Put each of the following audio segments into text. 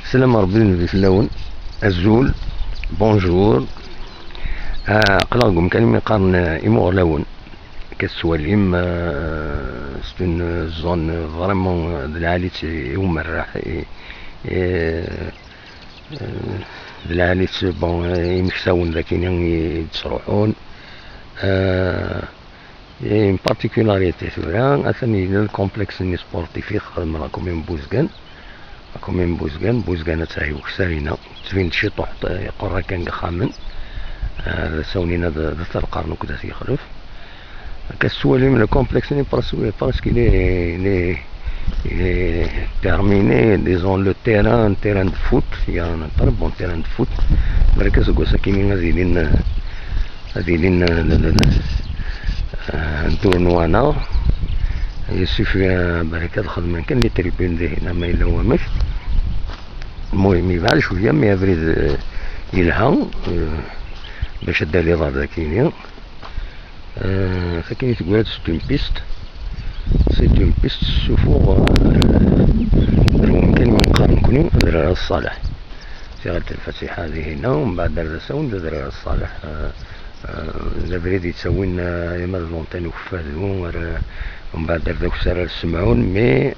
السلام ربي في اللون الزول بونجور. قلاكم كلمة قارن إيمور لون كالسواليم. سي اون زون فريمون دلعاليت يوم الراح دلعاليت بون يمكساون ذاكين يتسروحون. اون بارتيكولاريتي ثورا اثني الكومبلكس ني سبورتيف يخدم راكم من بوزكان. راكم من بوزكان تاعي وكسارينا تفين شي طحط يقرا كان خامن. ساونينا ذا القرن وكذا يخلف كالسوالي من الكومبلكس ني باسكو لي terminé disons le terrain de foot. Il y a un très bon terrain de foot. مركز كوساكيني هذيلين ندورنو انا يسوفي بركة الخدمة كان لي تريبين دي هنا ما إلا هو مش المهم يبعد شوية مي افريد يلها باش دا لي ضار ذاكيني. فكاين تقول سي اون بيست سوفو كان يقارن كوني دراري الصالح سي غير الفاتحة هذه هنا ومن بعد دار ساون دراري الصالح. لافريد يتساوين يما لونتين وفادو ومن بعد دار داك السرار السمعون مي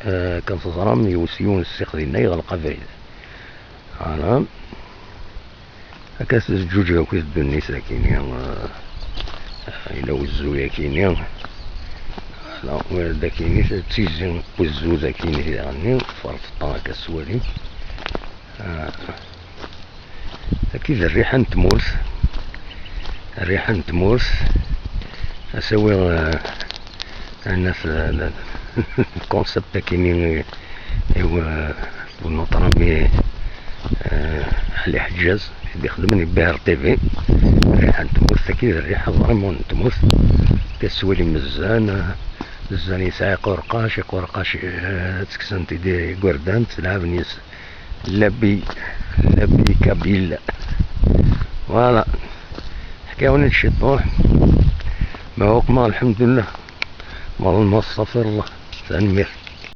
كان تزرم يوسيون السيق ديالنا يغلق فريد انا هكا جوج هاكا يدو الناس كاينين الى وزو كاينين لا كاينين تيزين وزو كاينين يعني فرط هكا السوالي. اكيد الريحة تمورث اسوي الناس الكونسبت كاينين هو بنطرمي علي حجاز يخدمني بار تي في. الريحة تمورث اكيد الريحة فريمون تمورث كالسوالي مزان يسعى قرقاش تكسنتي دي قردان تلعب نيس لبي كابيلا فوالا حكاوني الشطوح ما هو الحمد لله ما استغفر الله ثاني